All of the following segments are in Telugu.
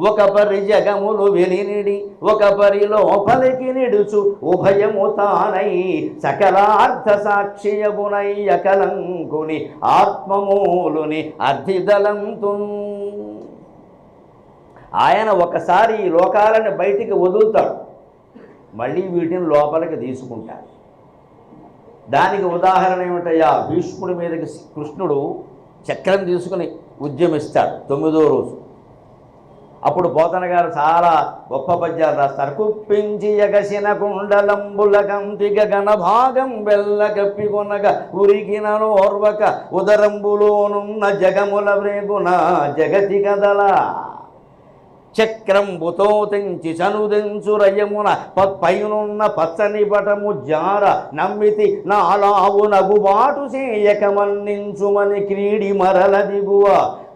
ఒక పరి జగములు వెలినిడి ఒక పరి లోపలికి నిడుచు ఉభయము తానై సకలార్థ సాక్షియగునై అకలంకుని ఆత్మమూలుని అర్థిదలంతున్. ఆయన ఒకసారి ఈ లోకాలను బయటికి వదులుతాడు, మళ్ళీ వీటిని లోపలికి తీసుకుంటాడు. దానికి ఉదాహరణ ఏమిటయ్యా, భీష్ముడి మీదకి కృష్ణుడు చక్రం తీసుకుని ఉద్యమిస్తాడు 9వ రోజు. అప్పుడు పోతన గారు చాలా గొప్ప పద్యాలు రాస్తారు. కుప్పించి ఎగసిన కుండలంబుల కంతిగ గణభాగం బెల్లగప్పికొనగ ఉరికినను ఓర్వక ఉదరంబులోనున్న జగముల వ్రేగున జగతి కదల చక్రంబుతో తెంచి చనుదెంచు రయమున పైనున్న పచ్చని పటము జార నమ్మితి నాలావు నగుబాటు చేయక మన్నించుమని క్రీడి మరల దిగువ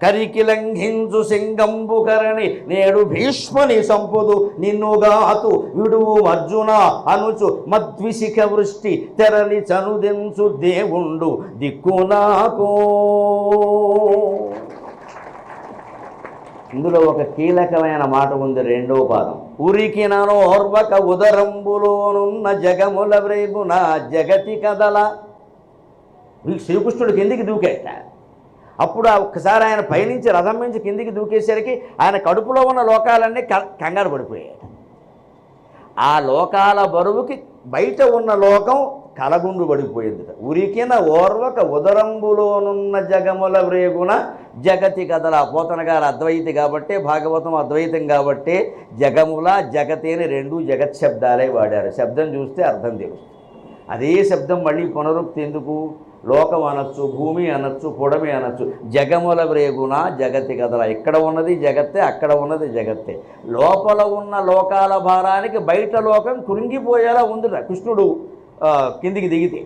కరికి లంఘించు సింగంబు కరణి నేడు భీష్ముని సంపుదు నిన్నుగాతు విడువు అర్జున అనుచు మద్విశిఖ వృష్టి తెరలి చనుదెంచు దేవుండు దిక్కునాకో. ఇందులో ఒక కీలకమైన మాట ఉంది, 2వ పాదం. ఉరికినను ఓర్వక ఉదరంబులోనున్న జగముల వ్రేగున జగతి కదల. శ్రీకృష్ణుడు కిందికి దూకేట. అప్పుడు ఒక్కసారి ఆయన పైనుంచి రథం నుంచి కిందికి దూకేసరికి ఆయన కడుపులో ఉన్న లోకాలన్నీ కంగారు పడిపోయాయి. ఆ లోకాల బరువుకి బయట ఉన్న లోకం కలగుండు పడిపోయింది. ఉరికిన ఓర్వక ఉదరంబులోనున్న జగముల వ్రేగున జగతి కదల. పోతన గారు అద్వైతి కాబట్టే, భాగవతం అద్వైతం కాబట్టే జగముల జగతి అని 2 జగత్ శబ్దాలే వాడారు. శబ్దం చూస్తే అర్థం తెలుస్తుంది. అదే శబ్దం మళ్ళీ పునరుక్తి ఎందుకు? లోకం అనొచ్చు, భూమి అనొచ్చు, పొడమి అనొచ్చు. జగముల వ్రేగున జగతి కదల. ఇక్కడ ఉన్నది జగత్తే, అక్కడ ఉన్నది జగత్తే. లోపల ఉన్న లోకాల భారానికి బయట లోకం కురింగిపోయేలా ఉంది. కృష్ణుడు కిందికి దిగితే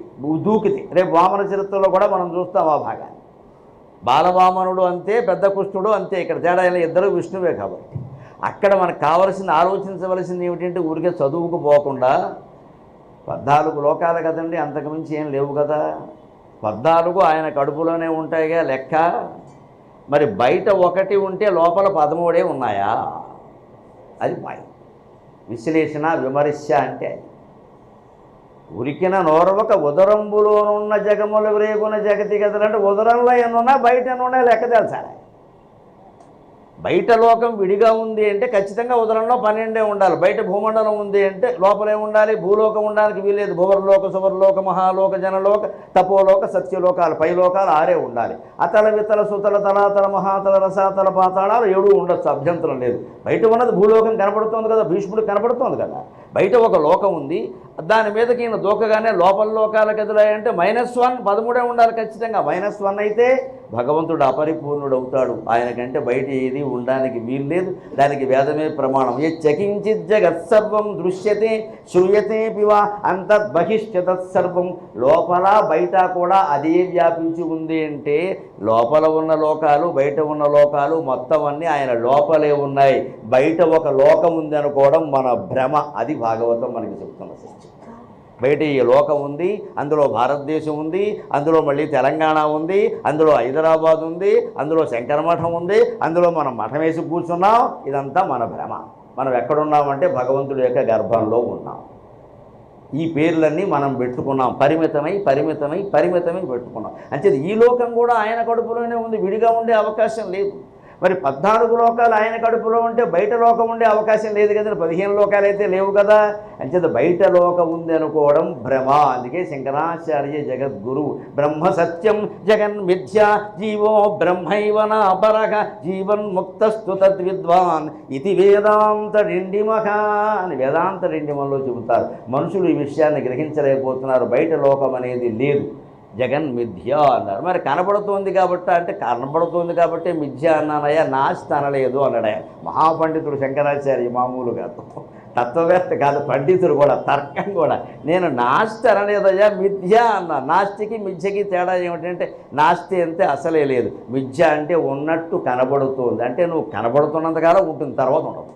దూకితే, రేపు వామన చరిత్రలో కూడా మనం చూస్తాం ఆ భాగాన్ని. బాలవామనుడు అంతే, పెద్ద కృష్ణుడు అంతే. ఇక్కడ తేడా ఇద్దరు విష్ణువే కాబట్టి అక్కడ మనకు కావలసింది, ఆలోచించవలసింది ఏమిటంటే ఊరికే చదువుకు పోకుండా 14 లోకాలు కదండి, అంతకుమించి ఏం లేవు కదా. 14 ఆయన కడుపులోనే ఉంటాయిగా లెక్క. మరి బయట 1 ఉంటే లోపల 13 ఉన్నాయా? అది పాయింట్. విశ్లేషణ విమర్శ అంటే ఉరికిన నోర్వక ఉదరంబులోనున్న జగముల వ్రేగున జగతి కదలంటే ఉదరంలో ఎన్నున్నా బయట ఎన్నున్నా లెక్క తెలుసాలి. బయట లోకం విడిగా ఉంది అంటే ఖచ్చితంగా ఉదరంలో 12 ఉండాలి. బయట భూమండలం ఉంది అంటే లోపలే ఉండాలి. భూలోకం ఉండడానికి వీలేదు. భువర్లోక, సువర్లోక, మహాలోక, జనలోక, తపోలోక, సత్యలోకాలు, పైలోకాలు 6 ఉండాలి. అతల వితల సుతల తలాతల మహాతల రసాతల పాతాళాలు 7 ఉండొచ్చు, అభ్యంతరం లేదు. బయట ఉన్నది భూలోకం కనపడుతోంది కదా, భీష్ముడు కనపడుతోంది కదా. బయట ఒక లోకం ఉంది, దాని మీదకి ఈయన దూకగానే లోపల లోకాలకు ఎదురాయంటే -1 13 ఉండాలి ఖచ్చితంగా. -1 అయితే భగవంతుడు అపరిపూర్ణుడు అవుతాడు. ఆయనకంటే బయట ఏది ఉండడానికి వీల్లేదు. దానికి వేదమే ప్రమాణం. యచ్చకించిత్ జగత్సర్వం దృశ్యతే శ్రూయతే పివా అంతర్బహిష్యతత్సర్వం. లోపల బయట కూడా అదే వ్యాపించి ఉంది అంటే లోపల ఉన్న లోకాలు, బయట ఉన్న లోకాలు మొత్తం అన్నీ ఆయన లోపలే ఉన్నాయి. బయట ఒక లోకం ఉంది అనుకోవడం మన భ్రమ. అది భాగవతం మనకి చెప్తున్న సత్యం. బయట ఈ లోకం ఉంది, అందులో భారతదేశం ఉంది, అందులో మళ్ళీ తెలంగాణ ఉంది, అందులో హైదరాబాద్ ఉంది, అందులో శంకరమఠం ఉంది, అందులో మనం మఠం వేసి కూర్చున్నాం. ఇదంతా మన భ్రమ. మనం ఎక్కడున్నామంటే భగవంతుడి యొక్క గర్భంలో ఉన్నాం. ఈ పేర్లన్నీ మనం పెట్టుకున్నాం. పరిమితమై పరిమితమై పరిమితమై పెట్టుకున్నాం. అంటే ఈ లోకం కూడా ఆయన కడుపులోనే ఉంది, విడిగా ఉండే అవకాశం లేదు. మరి 14 లోకాలు ఆయన కడుపులో ఉంటే బయట లోకం ఉండే అవకాశం లేదు కదా. 15 లోకాలు అయితే లేవు కదా. అంచేత బయట లోకం ఉంది అనుకోవడం భ్రమ. అందుకే శంకరాచార్య జగద్గురు బ్రహ్మ సత్యం జగన్ మిథ్య జీవో బ్రహ్మైవ నాపరః జీవన్ముక్తస్తు తద్విద్వాన్ ఇది వేదాంత డిండిమః అని వేదాంత డిండిమంలో చెబుతారు. మనుషులు ఈ విషయాన్ని గ్రహించలేకపోతున్నారు. బయట లోకం అనేది లేదు, జగన్ మిథ్య అన్నారు. మరి కనబడుతోంది కాబట్టి అంటే కనబడుతోంది కాబట్టి మిథ్య అన్నానయ్యా, నాస్తి అనలేదు అన్నాడు మహాపండితుడు శంకరాచార్య. మామూలుగా తత్వవేత్త కాదు, పండితుడు కూడా, తర్కం కూడా. నేను నాస్తి అనలేదయ్యా, మిథ్య అన్నా. నాస్తికి మిథ్యకి తేడా ఏమిటంటే నాస్తి అంటే అసలే లేదు, మిథ్య అంటే ఉన్నట్టు కనబడుతోంది. అంటే నువ్వు కనబడుతున్నంతకాలం ఉంటుంది, తర్వాత ఉండదు.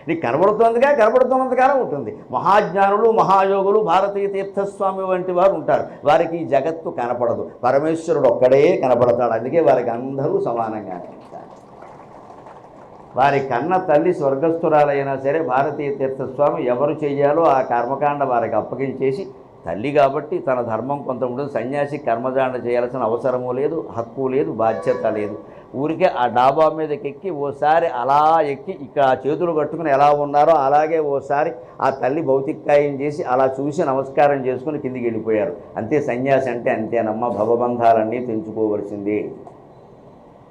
నీకు కనబడుతున్నంతకాలం ఉంటుంది. మహాజ్ఞానులు, మహాయోగులు, భారతీయ తీర్థస్వామి వంటి వారు ఉంటారు. వారికి ఈ జగత్తు కనపడదు, పరమేశ్వరుడు ఒక్కడే కనపడతాడు. అందుకే వారికి అందరూ సమానంగా ఉంటారు. వారి కన్న తల్లి స్వర్గస్థురాలైనా సరే భారతీయ తీర్థస్వామి ఎవరు చెయ్యాలో ఆ కర్మకాండ వారికి అప్పగించేసి, తల్లి కాబట్టి తన ధర్మం కొంత ఉంటుంది, సన్యాసి కర్మకాండ చేయాల్సిన అవసరము లేదు, హక్కు లేదు, బాధ్యత లేదు. ఊరికే ఆ డాబా మీదకి ఎక్కి ఓసారి అలా ఎక్కి ఇక్కడ చేతులు కట్టుకుని ఎలా ఉన్నారో అలాగే ఓసారి ఆ తల్లి భౌతికాయం చేసి అలా చూసి నమస్కారం చేసుకుని కిందికి వెళ్ళిపోయారు. అంతే సన్యాసి అంటే అంతేనమ్మ, భవబంధాలన్నీ తెంచుకోవలసిందే.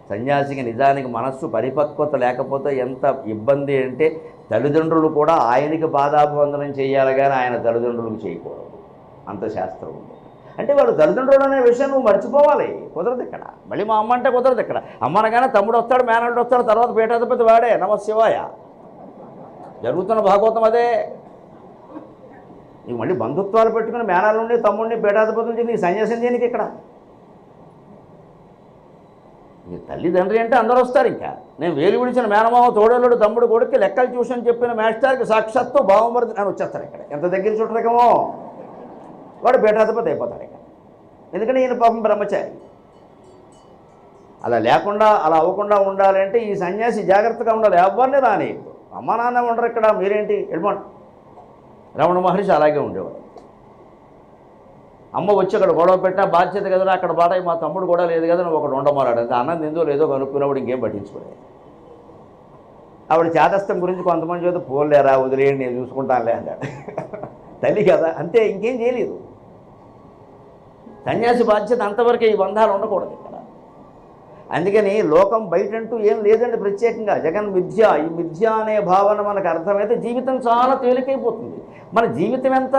సన్యాసికి నిజానికి మనస్సు పరిపక్వత లేకపోతే ఎంత ఇబ్బంది అంటే, తల్లిదండ్రులు కూడా ఆయనకి పాదాభివందనం చేయాలి కానీ ఆయన తల్లిదండ్రులకు చేయకూడదు, అంత శాస్త్రం ఉంది. అంటే వాడు తల్లిదండ్రులు అనే విషయం నువ్వు మర్చిపోవాలి, కుదరదు ఇక్కడ. మళ్ళీ మా అమ్మ అంటే కుదరదు ఇక్కడ. అమ్మ అనగానే తమ్ముడు వస్తాడు, మేనల్లుడు వస్తాడు, తర్వాత పీఠాధిపతి వాడే, నమశివాయ. జరుగుతున్న భాగవతం అదే. నీకు మళ్ళీ బంధుత్వాలు పెట్టుకుని మేనల్లుండి తమ్ముడిని పీఠాధిపతులు చెప్పి నీ సన్యాసం చేయనికి ఇక్కడ. తల్లిదండ్రి అంటే అందరూ వస్తారు. ఇంకా నేను వేలు విడిచిన మేనమామ తోడేళ్ళుడు తమ్ముడు కొడుకు లెక్కలు ట్యూషన్ చెప్పిన మాస్టర్కి సాక్షాత్తు బావమరిది అని వచ్చేస్తారు ఇక్కడ. ఎంత దగ్గర చుట్టరకమో వాడు పీఠాధిపతి అయిపోతాడు ఇక్కడ. ఎందుకంటే ఈయన పాపం బ్రహ్మచారి. అలా లేకుండా అలా అవ్వకుండా ఉండాలంటే ఈ సన్యాసి జాగ్రత్తగా ఉండాలి. ఎవరిని రానియద్దు. అమ్మ నాన్న ఉండరు ఇక్కడ, మీరేంటి వెళ్ళిపోండి. రమణ మహర్షి అలాగే ఉండేవాడు. అమ్మ వచ్చి అక్కడ గొడవ పెట్టినా బాధ్యత కదా, అక్కడ బాట మా తమ్ముడు కూడా లేదు కదా, నువ్వు ఒకటి ఉండమన్నాడు. అంతే, అన్నం ఏందో లేదో కనుక్కున్నప్పుడు ఇంకేం పట్టించుకోలేదు. ఆవిడ చేతస్థం గురించి కొంతమంది చేత పోలేరా వదిలేయండి నేను చూసుకుంటానులే అన్నాడు. తల్లి కదా, అంతే, ఇంకేం చేయలేదు. సన్యాసి బాధ్యత అంతవరకే, ఈ బంధాలు ఉండకూడదు ఇక్కడ. అందుకని లోకం బయటంటూ ఏం లేదండి ప్రత్యేకంగా. జగన్ మిథ్య, ఈ మిథ్య అనే భావన మనకు అర్థమైతే జీవితం చాలా తేలికైపోతుంది. మన జీవితం ఎంత,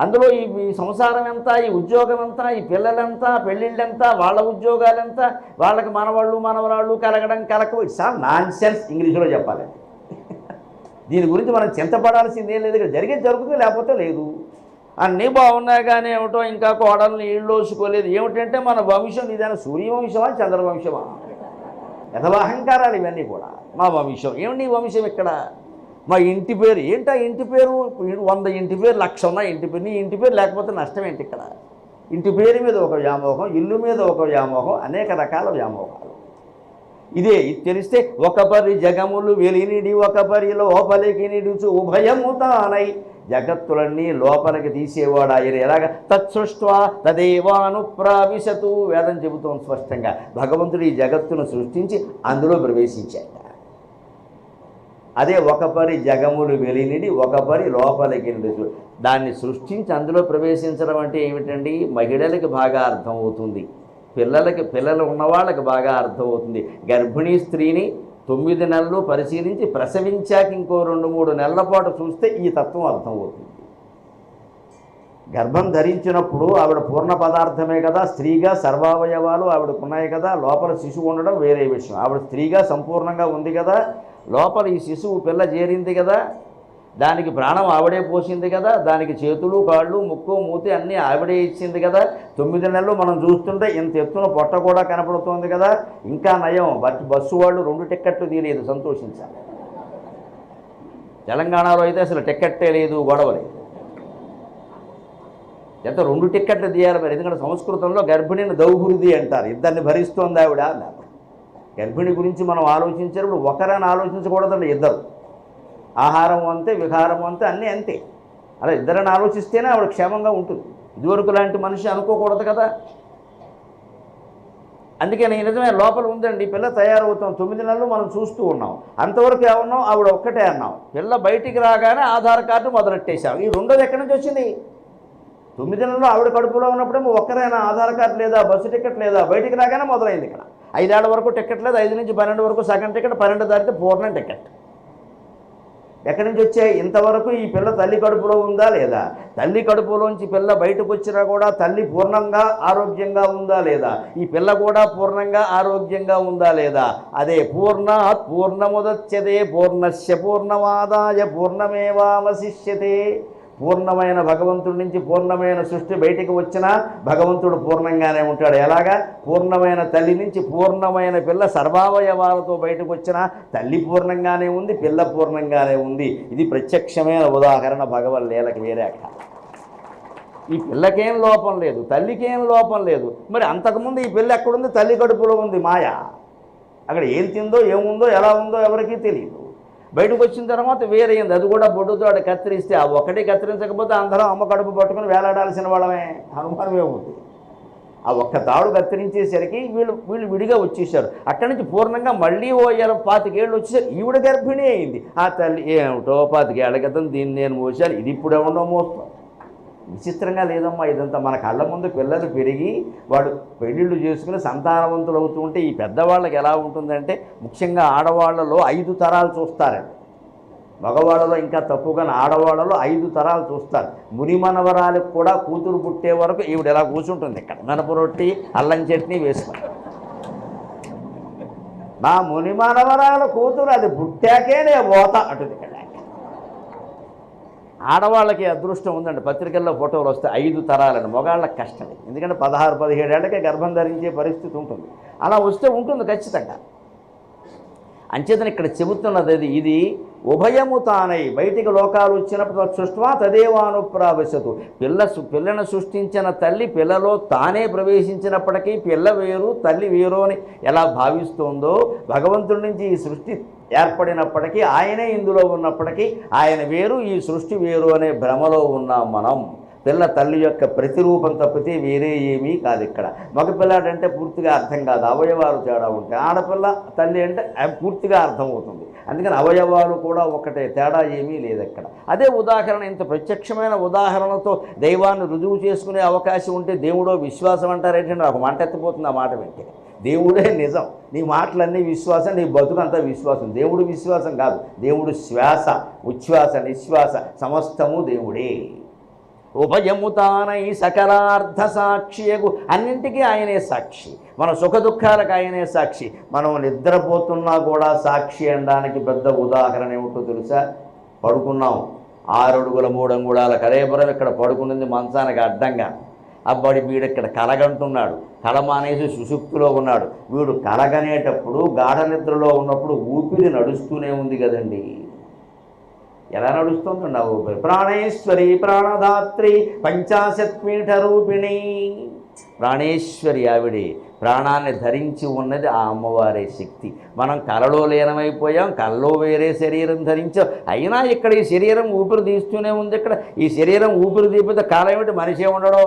అందులో ఈ సంసారం ఎంత, ఈ ఉద్యోగం ఎంత, ఈ పిల్లలెంత, పెళ్ళిళ్ళెంత, వాళ్ళ ఉద్యోగాలు ఎంత, వాళ్ళకి మనవాళ్ళు మనవరాళ్ళు కలగడం కలక, ఇట్స్ ఆల్ నాన్ సెన్స్ ఇంగ్లీష్లో చెప్పాలండి. దీని గురించి మనం చింతపడాల్సిందేం లేదు. ఇక్కడ జరిగేది జరుగుతుంది, లేకపోతే లేదు. అన్నీ బాగున్నాయి కానీ ఏమిటో ఇంకా కోడల్ని ఇళ్ళు వేసుకోలేదు. ఏమిటంటే మన వంశం ఇదైనా సూర్యవంశమా చంద్రవంశమా? యథాహంకారాలు ఇవన్నీ కూడా. మా వంశం ఏమిటి, వంశం ఇక్కడ మా ఇంటి పేరు ఏంటా? ఇంటి పేరు 100 ఇంటి పేరు 1,00,000 ఉన్నాయి ఇంటి పేరు. నీ ఇంటి పేరు లేకపోతే నష్టం ఏంటి ఇక్కడ? ఇంటి పేరు మీద ఒక వ్యామోహం, ఇల్లు మీద ఒక వ్యామోహం, అనేక రకాల వ్యామోహాలు. ఇదే ఇది తెలిస్తే ఒక పరి జగములు వెలినిడి ఒక పరి లోపలికి నిడుచు ఉభయము తానై, జగత్తులన్నీ లోపలికి తీసేవాడు ఆయన. ఎలాగ తత్సృష్ట్వా తదేవాను ప్రావిశతు, వేదం చెబుతోంది స్పష్టంగా. భగవంతుడు ఈ జగత్తును సృష్టించి అందులో ప్రవేశించాడు. అదే ఒక పరి జగములు వెలినిడి ఒక పరి లోపలికి నిడుచు. దాన్ని సృష్టించి అందులో ప్రవేశించడం అంటే ఏమిటండి? మహిళలకి బాగా అర్థమవుతుంది, పిల్లలు ఉన్నవాళ్ళకి బాగా అర్థమవుతుంది. గర్భిణీ స్త్రీని 9 నెలలు పరిశీలించి ప్రసవించాక ఇంకో 2-3 నెలల పాటు చూస్తే ఈ తత్వం అర్థమవుతుంది. గర్భం ధరించినప్పుడు ఆవిడ పూర్ణ పదార్థమే కదా, స్త్రీగా సర్వావయవాలు ఆవిడకున్నాయి కదా, లోపల శిశువు ఉండడం వేరే విషయం. ఆవిడ స్త్రీగా సంపూర్ణంగా ఉంది కదా, లోపల ఈ శిశువు పిల్ల చేరింది కదా, దానికి ప్రాణం ఆవిడే పోసింది కదా, దానికి చేతులు కాళ్ళు ముక్కు మూతి అన్నీ ఆవిడే ఇచ్చింది కదా. 9 నెలలు మనం చూస్తుంటే ఇంత ఎత్తున పొట్ట కూడా కనపడుతోంది కదా. ఇంకా నయం, బస్సు వాళ్ళు 2 టిక్కెట్లు తీయలేదు, సంతోషించాలి. తెలంగాణలో అయితే అసలు టిక్కెట్టే లేదు, గొడవ లేదు. ఎంత 2 టిక్కెట్లు తీయాలి మరి? ఎందుకంటే సంస్కృతంలో గర్భిణిని దౌహృది అంటారు. ఇద్దరిని భరిస్తోంది ఆవిడ అన్నారు. గర్భిణి గురించి మనం ఆలోచించేటప్పుడు ఒకరని ఆలోచించకూడదండి, ఇద్దరు. ఆహారం అంతే, విహారం అంతే, అన్నీ అంతే. అలా ఇద్దరని ఆలోచిస్తేనే ఆవిడ క్షేమంగా ఉంటుంది. ఇదివరకు లాంటి మనిషి అనుకోకూడదు కదా. అందుకే నేను నిజమే లోపల ఉందండి, పిల్ల తయారవుతాం. 9 నెలలు మనం చూస్తూ ఉన్నాం. అంతవరకు ఏమన్నాం? ఆవిడ ఒక్కటే అన్నాం. పిల్ల బయటికి రాగానే ఆధార్ కార్డు మొదలెట్టేశాం. ఈ రెండోది ఎక్కడి నుంచి వచ్చింది? 9 నెలలు ఆవిడ కడుపులో ఉన్నప్పుడేమో ఒక్కరైనా ఆధార్ కార్డు లేదా, బస్సు టికెట్ లేదా, బయటికి రాగానే మొదలైంది ఇక్కడ. 5 ఏళ్ల వరకు టికెట్ లేదు, 5 నుంచి 12 వరకు సగం టికెట్, 12 దాటితే పూర్ణ టికెట్. ఎక్కడి నుంచి వచ్చాయి? ఇంతవరకు ఈ పిల్ల తల్లి కడుపులో ఉందా లేదా, తల్లి కడుపులోంచి పిల్ల బయటకు వచ్చినా కూడా తల్లి పూర్ణంగా ఆరోగ్యంగా ఉందా లేదా, ఈ పిల్ల కూడా పూర్ణంగా ఆరోగ్యంగా ఉందా లేదా. అదే పూర్ణాత్ పూర్ణముదచ్యతే పూర్ణస్య పూర్ణమాదాయ పూర్ణమేవావశిష్యతే. పూర్ణమైన భగవంతుడి నుంచి పూర్ణమైన సృష్టి బయటికి వచ్చినా భగవంతుడు పూర్ణంగానే ఉంటాడు. ఎలాగా? పూర్ణమైన తల్లి నుంచి పూర్ణమైన పిల్ల సర్వావయవాలతో బయటకు వచ్చినా తల్లి పూర్ణంగానే ఉంది, పిల్ల పూర్ణంగానే ఉంది. ఇది ప్రత్యక్షమైన ఉదాహరణ భగవన్ లీలకి. వేరే అక్కడ ఈ పిల్లకేం లోపం లేదు, తల్లికేం లోపం లేదు. మరి అంతకుముందు ఈ పిల్ల ఎక్కడుంది? తల్లి కడుపులో ఉంది. మాయ. అక్కడ ఏం తిందో ఏముందో ఎలా ఉందో ఎవరికీ తెలియదు. బయటకు వచ్చిన తర్వాత వేరైంది, అది కూడా బొడ్డుతో అక్కడ కత్తిరిస్తే ఆ ఒకటి కత్తిరించకపోతే అందరం అమ్మ కడుపు పట్టుకుని వేలాడాల్సిన వాళ్ళమే, అనుమానమే ఉంది. ఆ ఒక్క తాడు కత్తిరించేసరికి వీళ్ళు విడిగా వచ్చేసారు. అక్కడి నుంచి పూర్ణంగా మళ్ళీ ఓ 25 ఏళ్ళు వచ్చేసరికి ఈవిడ గర్భిణీ అయింది. ఆ తల్లి ఏమిటో 25 ఏళ్ల క్రితం దీన్ని నేను మోసాను, ఇది ఇప్పుడు ఏమన్నా మోస్తాం. విచిత్రంగా లేదమ్మా ఇదంతా. మన కళ్ళ ముందు పిల్లలు పెరిగి వాడు పెళ్ళిళ్ళు చేసుకుని సంతానవంతులు అవుతూ ఉంటే ఈ పెద్దవాళ్ళకి ఎలా ఉంటుందంటే, ముఖ్యంగా ఆడవాళ్లలో 5 తరాలు చూస్తారండి. మగవాళ్ళలో ఇంకా తక్కువగా ఆడవాళ్ళలో 5 తరాలు చూస్తారు. మునిమనవరాలకు కూడా కూతురు పుట్టే వరకు ఈవిడ ఎలా కూర్చుంటుంది ఇక్కడ, మినప రొట్టి అల్లం చట్నీ వేసుకొని. నా మునిమనవరాల కూతురు అది పుట్టాకే నేను పోతా అంటుంది ఇక్కడ. ఆడవాళ్ళకి అదృష్టం ఉందండి, పత్రికల్లో ఫోటోలు వస్తే 5 తరాలని. మగాళ్ళకి కష్టమే, ఎందుకంటే 16-17 ఏళ్ళకే గర్భం ధరించే పరిస్థితి ఉంటుంది. అలా వస్తే ఉంటుంది ఖచ్చితంగా. అంచేతను ఇక్కడ చెబుతున్నది ఇది ఉభయము తానై బయటికి లోకాలు వచ్చినప్పుడు సృష్వా తదేవానుప్రావశతు. పిల్లను సృష్టించిన తల్లి పిల్లలో తానే ప్రవేశించినప్పటికీ పిల్ల వేరు తల్లి వేరు అని ఎలా భావిస్తుందో, భగవంతుడి నుంచి ఈ సృష్టి ఏర్పడినప్పటికీ ఆయనే ఇందులో ఉన్నప్పటికీ ఆయన వేరు ఈ సృష్టి వేరు అనే భ్రమలో ఉన్నాం మనం. పిల్ల తల్లి యొక్క ప్రతిరూపం తప్పితే వేరే ఏమీ కాదు. ఇక్కడ మగపిల్లాడంటే పూర్తిగా అర్థం కాదు, అవయవాలు తేడా ఉంటాయి. ఆడపిల్ల తల్లి అంటే పూర్తిగా అర్థమవుతుంది. అందుకని అవయవాలు కూడా ఒకటే, తేడా ఏమీ లేదు అక్కడ. అదే ఉదాహరణ, ఇంత ప్రత్యక్షమైన ఉదాహరణతో దైవాన్ని రుజువు చేసుకునే అవకాశం ఉంటే దేవుడో విశ్వాసం అంటారేంటంటే నాకు మంట ఎత్తిపోతుంది ఆ మాట వెంటనే. దేవుడే నిజం, నీ మాటలన్నీ విశ్వాసం, నీ బతుకంతా విశ్వాసం. దేవుడు విశ్వాసం కాదు, దేవుడు శ్వాస, ఉచ్ఛ్వాస నిశ్వాస సమస్తము దేవుడే. ఉభయము తానై సకలార్థ సాక్షియగు, అన్నింటికీ ఆయనే సాక్షి. మన సుఖ దుఃఖాలకు ఆయనే సాక్షి. మనం నిద్రపోతున్నా కూడా సాక్షి అనడానికి పెద్ద ఉదాహరణ ఏమిటో తెలుసా? పడుకున్నాం 6 అడుగుల 3 అంగుళాల కరేపురం ఇక్కడ పడుకున్నది మంచానికి అడ్డంగా. అబ్బాడి వీడు ఇక్కడ కలగంటున్నాడు, కల మానేసి సుషుప్తిలో ఉన్నాడు. వీడు కలగనేటప్పుడు గాఢ నిద్రలో ఉన్నప్పుడు ఊపిరి నడుస్తూనే ఉంది కదండి. ఎలా నడుస్తుంది? నవ్వు ప్రాణేశ్వరి ప్రాణదాత్రి 50 పీఠ రూపిణి. ప్రాణేశ్వరి ఆవిడే, ప్రాణాన్ని ధరించి ఉన్నది ఆ అమ్మవారే శక్తి. మనం కలలో లీనమైపోయాం, కలలో వేరే శరీరం ధరించాం, అయినా ఇక్కడ ఈ శరీరం ఊపిరి తీస్తూనే ఉంది. ఇక్కడ ఈ శరీరం ఊపిరి తీపితే కాలం ఏమిటి? మనిషే ఉండడో.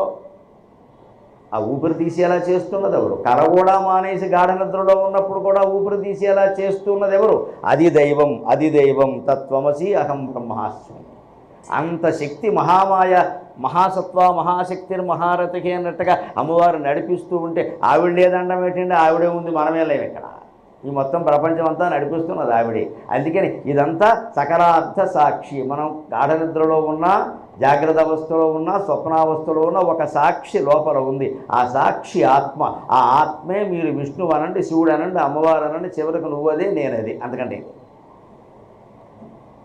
ఆ ఊపిరి తీసేలా చేస్తున్నది ఎవరు? కల కూడా మానేసి గాఢ నిద్రలో ఉన్నప్పుడు కూడా ఊపిరి తీసేలా చేస్తున్నది ఎవరు? అది దైవం, అది దైవం. తత్వమసి అహం బ్రహ్మాస్మి. అంత శక్తి మహామాయ, మహాసత్వ మహాశక్తిని మహారథకి అన్నట్టుగా అమ్మవారు నడిపిస్తూ ఉంటే ఆవిడ లేదండం ఏంటంటే ఆవిడే ఉంది, మనమే లేవు ఇక్కడ. ఈ మొత్తం ప్రపంచం అంతా నడిపిస్తున్నది ఆవిడే. అందుకని ఇదంతా సకలార్థ సాక్షి. మనం గాఢ నిద్రలో ఉన్నా, జాగ్రత్త అవస్థలో ఉన్న, స్వప్నావస్థలో ఉన్న ఒక సాక్షి లోపల ఉంది. ఆ సాక్షి ఆత్మ. ఆ ఆత్మే మీరు విష్ణువు అనండి, శివుడు అనండి, అమ్మవారు అనండి, చివరికి నువ్వదే నేనది. అందుకంటే